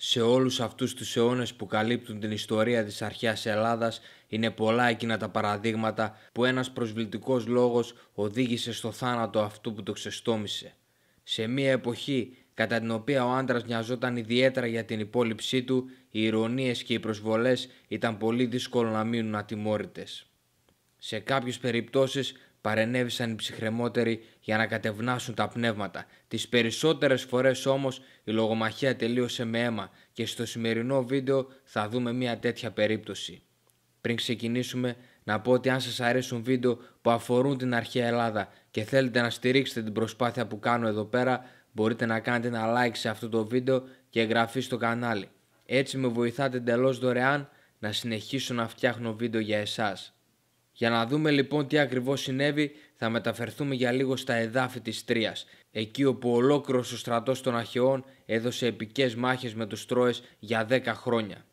Σε όλους αυτούς τους αιώνες που καλύπτουν την ιστορία της αρχαίας Ελλάδας, είναι πολλά εκείνα τα παραδείγματα που ένας προσβλητικός λόγος οδήγησε στο θάνατο αυτού που το ξεστόμησε. Σε μια εποχή κατά την οποία ο άντρας νοιαζόταν ιδιαίτερα για την υπόλοιψή του, οι ηρωνίες και οι προσβολές ήταν πολύ δύσκολο να μείνουν ατιμόρυτες. Σε κάποιες περιπτώσεις παρενέβησαν οι ψυχρεμότεροι για να κατευνάσουν τα πνεύματα. Τις περισσότερες φορές όμως η λογομαχία τελείωσε με αίμα και στο σημερινό βίντεο θα δούμε μια τέτοια περίπτωση. Πριν ξεκινήσουμε, να πω ότι αν σας αρέσουν βίντεο που αφορούν την αρχαία Ελλάδα και θέλετε να στηρίξετε την προσπάθεια που κάνω εδώ πέρα, μπορείτε να κάνετε ένα like σε αυτό το βίντεο και εγγραφή στο κανάλι. Έτσι με βοηθάτε εντελώς δωρεάν να συνεχίσω να φτιάχνω βίντεο για εσάς. Για να δούμε λοιπόν τι ακριβώς συνέβη, θα μεταφερθούμε για λίγο στα εδάφη της Τρίας, εκεί όπου ολόκληρος ο στρατός των Αχαιών έδωσε επικές μάχες με τους Τρώες για 10 χρόνια.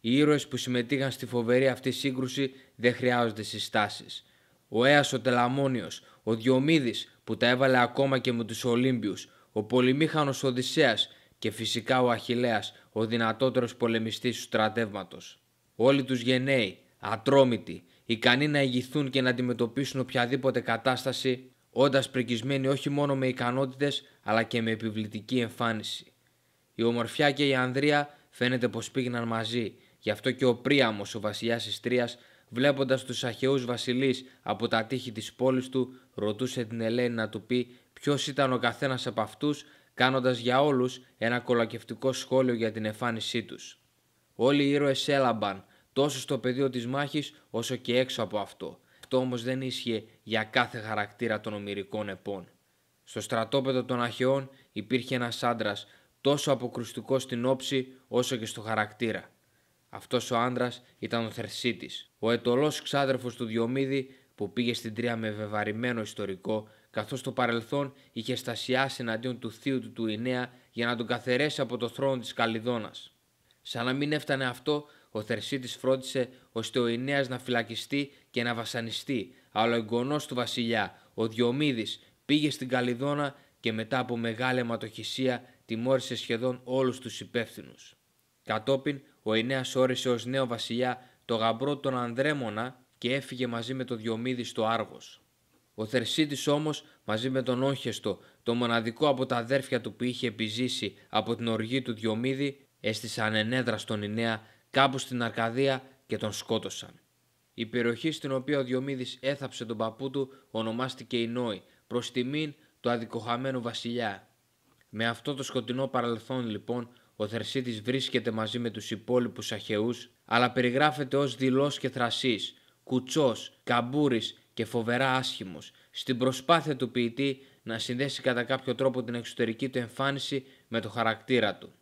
Οι ήρωες που συμμετείχαν στη φοβερή αυτή σύγκρουση δεν χρειάζονται συστάσεις. Ο Αίας ο Τελαμόνιος, ο Διομήδης που τα έβαλε ακόμα και με τους Ολύμπιους, ο πολυμήχανος Οδυσσέας και φυσικά ο Αχιλλέας, ο δυνατότερος πολεμιστής του στρατεύματος. Όλοι τους γενναίοι, ατρόμητοι, ικανοί να ηγηθούν και να αντιμετωπίσουν οποιαδήποτε κατάσταση, όντας πρικισμένοι όχι μόνο με ικανότητες αλλά και με επιβλητική εμφάνιση. Η ομορφιά και η ανδρεία φαίνεται πως πήγαιναν μαζί, γι' αυτό και ο Πρίαμος, ο βασιλιάς της Τρίας, βλέποντας τους Αχαιούς βασιλείς από τα τείχη της πόλης του, ρωτούσε την Ελένη να του πει ποιος ήταν ο καθένας από αυτούς, κάνοντας για όλους ένα κολακευτικό σχόλιο για την εμφάνισή τους. Όλοι οι ήρωες έλαμπαν, τόσο στο πεδίο της μάχης όσο και έξω από αυτό. Αυτό όμως δεν ίσχυε για κάθε χαρακτήρα των ομηρικών επών. Στο στρατόπεδο των Αχαιών υπήρχε ένας άντρας, τόσο αποκρουστικός στην όψη όσο και στο χαρακτήρα. Αυτός ο άντρας ήταν ο Θερσίτης, ο αιτωλός ξάδερφος του Διομήδη που πήγε στην Τρία με βεβαρημένο ιστορικό, καθώς στο παρελθόν είχε στασιάσει εναντίον του θείου του Ινέα για να τον καθαιρέσει από το θρόνο της Καλιδώνας. Σαν να μην έφτανε αυτό, ο Θερσίτης φρόντισε ώστε ο Ινέας να φυλακιστεί και να βασανιστεί, αλλά ο εγγονός του βασιλιά, ο Διομήδης, πήγε στην Καλιδώνα και μετά από μεγάλη αιματοχυσία τιμώρησε σχεδόν όλους τους υπεύθυνους. Κατόπιν, ο Ινέας όρισε ως νέο βασιλιά το γαμπρό τον Ανδρέμονα και έφυγε μαζί με τον Διομήδη στο Άργος. Ο Θερσίτης όμως, μαζί με τον Όχεστο, το μοναδικό από τα αδέρφια του που είχε επιζήσει από την οργή του Διομήδη, έστησαν ενέδρα στον Ινέα κάπου στην Αρκαδία και τον σκότωσαν. Η περιοχή στην οποία ο Διομήδης έθαψε τον παππού του ονομάστηκε Ινόη, προς τιμήν του αδικοχαμένου βασιλιά. Με αυτό το σκοτεινό παρελθόν λοιπόν, ο Θερσίτης βρίσκεται μαζί με τους υπόλοιπους Αχαιούς, αλλά περιγράφεται ως δειλός και θρασής, κουτσός, καμπούρης και φοβερά άσχημος, στην προσπάθεια του ποιητή να συνδέσει κατά κάποιο τρόπο την εξωτερική του εμφάνιση με το χαρακτήρα του.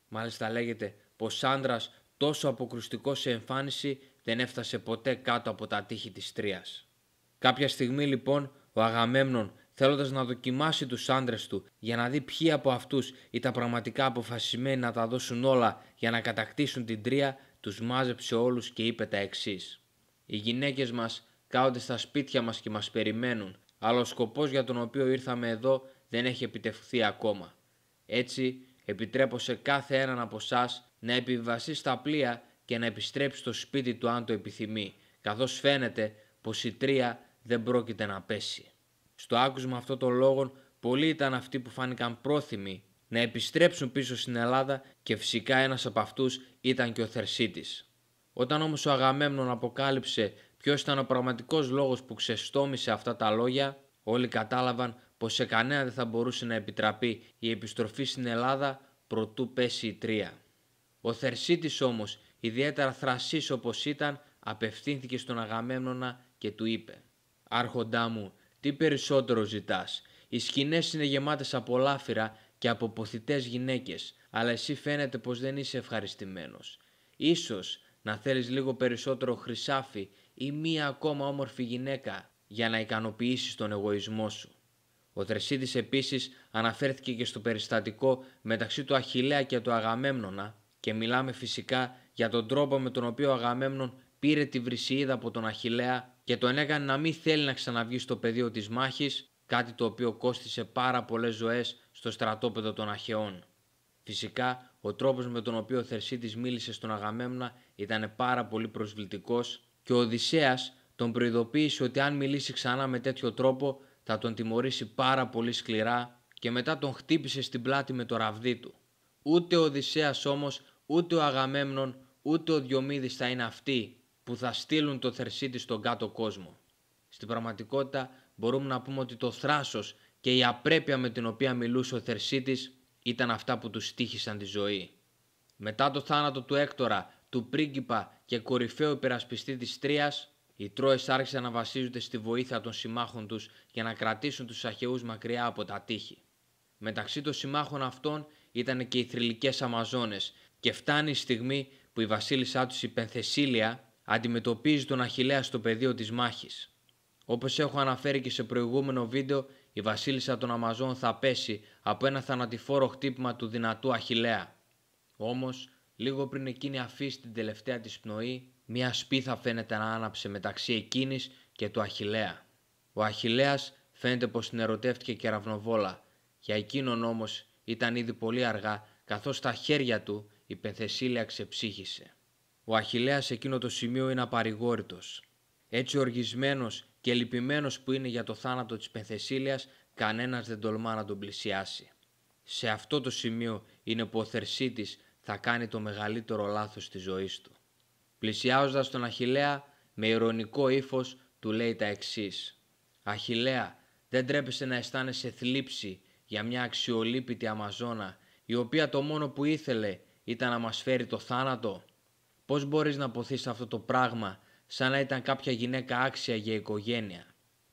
Μάλιστα λέγεται πως άντρας τόσο αποκρουστικός σε εμφάνιση δεν έφτασε ποτέ κάτω από τα τείχη της Τρίας. Κάποια στιγμή λοιπόν ο Αγαμέμνων, θέλοντας να δοκιμάσει τους άντρες του για να δει ποιοι από αυτούς ήταν πραγματικά αποφασισμένοι να τα δώσουν όλα για να κατακτήσουν την Τρία, τους μάζεψε όλους και είπε τα εξής: «Οι γυναίκες μας κάθονται στα σπίτια μας και μας περιμένουν, αλλά ο σκοπός για τον οποίο ήρθαμε εδώ δεν έχει επιτευχθεί ακόμα. Έτσι επιτρέπω σε κάθε έναν από εσάς να επιβιβαστεί στα πλοία και να επιστρέψει στο σπίτι του αν το επιθυμεί, καθώς φαίνεται πως η Τρία δεν πρόκειται να πέσει». Στο άκουσμα αυτών των λόγων, πολλοί ήταν αυτοί που φάνηκαν πρόθυμοι να επιστρέψουν πίσω στην Ελλάδα και φυσικά ένας από αυτούς ήταν και ο Θερσίτης. Όταν όμως ο Αγαμέμνων αποκάλυψε ποιος ήταν ο πραγματικός λόγος που ξεστόμησε αυτά τα λόγια, όλοι κατάλαβαν πως σε κανένα δεν θα μπορούσε να επιτραπεί η επιστροφή στην Ελλάδα προτού πέσει η Τρία. Ο Θερσίτης όμως, ιδιαίτερα θρασής όπως ήταν, απευθύνθηκε στον Αγαμέμνονα και του είπε: «Άρχοντά μου, τι περισσότερο ζητάς? Οι σκηνές είναι γεμάτες από λάφυρα και από ποθητές γυναίκες, αλλά εσύ φαίνεται πως δεν είσαι ευχαριστημένος. Ίσως να θέλεις λίγο περισσότερο χρυσάφι ή μία ακόμα όμορφη γυναίκα για να ικανοποιήσεις τον εγωισμό σου». Ο Θερσίτης επίσης αναφέρθηκε και στο περιστατικό μεταξύ του Αχιλλέα και του Αγαμέμνονα και μιλάμε φυσικά για τον τρόπο με τον οποίο ο Αγαμέμνον πήρε τη Βρυσιίδα από τον Αχιλλέα και τον έκανε να μην θέλει να ξαναβγεί στο πεδίο της μάχης, κάτι το οποίο κόστισε πάρα πολλές ζωές στο στρατόπεδο των Αχαιών. Φυσικά Ο τρόπος με τον οποίο ο Θερσίτης μίλησε στον Αγαμέμνονα ήταν πάρα πολύ προσβλητικός και ο Οδυσσέας τον προειδοποίησε ότι αν μιλήσει ξανά με τέτοιο τρόπο θα τον τιμωρήσει πάρα πολύ σκληρά και μετά τον χτύπησε στην πλάτη με το ραβδί του. Ούτε ο Οδυσσέας όμως, ούτε ο Αγαμέμνων, ούτε ο Διομήδης θα είναι αυτοί που θα στείλουν το Θερσίτη στον κάτω κόσμο. Στην πραγματικότητα μπορούμε να πούμε ότι το θράσος και η απρέπεια με την οποία μιλούσε ο Θερσίτης ήταν αυτά που του στοίχησαν τη ζωή. Μετά το θάνατο του Έκτορα, του πρίγκιπα και κορυφαίου υπερασπιστή της Τρίας, οι Τρώες άρχισαν να βασίζονται στη βοήθεια των συμμάχων τους για να κρατήσουν τους Αχαιούς μακριά από τα τείχη. Μεταξύ των συμμάχων αυτών ήταν και οι θρυλικές Αμαζόνες και φτάνει η στιγμή που η βασίλισσά τους η Πενθεσίλια αντιμετωπίζει τον Αχιλλέα στο πεδίο της μάχης. Όπως έχω αναφέρει και σε προηγούμενο βίντεο, η βασίλισσα των Αμαζών θα πέσει από ένα θανατηφόρο χτύπημα του δυνατού Αχιλλέα. Όμως, λίγο πριν εκείνη αφήσει την τελευταία της πνοή, μια σπίθα φαίνεται να άναψε μεταξύ εκείνης και του Αχιλλέα. Ο Αχιλλέας φαίνεται πως την ερωτεύτηκε κεραυνοβόλα, για εκείνον όμως ήταν ήδη πολύ αργά, καθώς στα χέρια του η Πενθεσίλια ξεψύχησε. Ο Αχιλλέας σε εκείνο το σημείο είναι απαρηγόρητος. Έτσι οργισμένος και λυπημένος που είναι για το θάνατο της Πενθεσίλιας, κανένας δεν τολμά να τον πλησιάσει. Σε αυτό το σημείο είναι που ο Θερσίτης θα κάνει το μεγαλύτερο λάθος της ζωής του. Πλησιάζοντας τον Αχιλλέα, με ειρωνικό ύφος του λέει τα εξής: «Αχιλλέα, δεν τρέπεσαι να αισθάνεσαι θλίψη για μια αξιολύπητη Αμαζόνα, η οποία το μόνο που ήθελε ήταν να μας φέρει το θάνατο? Πώς μπορείς να ποθείς αυτό το πράγμα σαν να ήταν κάποια γυναίκα άξια για οικογένεια?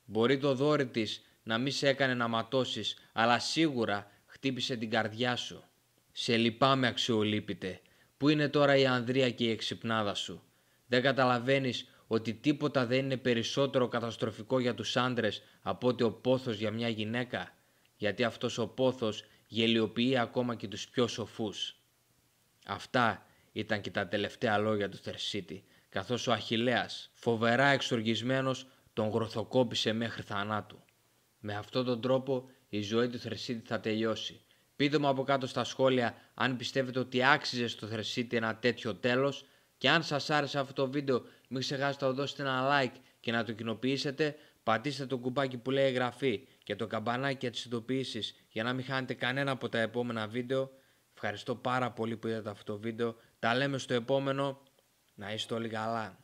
Μπορεί το δόρυ της να μη σε έκανε να ματώσεις, αλλά σίγουρα χτύπησε την καρδιά σου. Σε λυπάμαι αξιολύπητε, πού είναι τώρα η ανδρεία και η εξυπνάδα σου? Δεν καταλαβαίνεις ότι τίποτα δεν είναι περισσότερο καταστροφικό για τους άντρες από ότι ο πόθος για μια γυναίκα? Γιατί αυτός ο πόθος γελιοποιεί ακόμα και τους πιο σοφούς». Αυτά ήταν και τα τελευταία λόγια του Θερσίτη, καθώς ο Αχιλλέας, φοβερά εξοργισμένος, τον γροθοκόπησε μέχρι θανάτου. Με αυτόν τον τρόπο η ζωή του Θερσίτη θα τελειώσει. Πείτε μου από κάτω στα σχόλια αν πιστεύετε ότι άξιζε στο Θερσίτη ένα τέτοιο τέλος, και αν σας άρεσε αυτό το βίντεο μην ξεχάσετε να δώσετε ένα like και να το κοινοποιήσετε. Πατήστε το κουμπάκι που λέει εγγραφή και το καμπανάκι για τις ειδοποιήσεις για να μην χάνετε κανένα από τα επόμενα βίντεο. Ευχαριστώ πάρα πολύ που είδατε αυτό το βίντεο. Τα λέμε στο επόμενο. Να είστε όλοι καλά.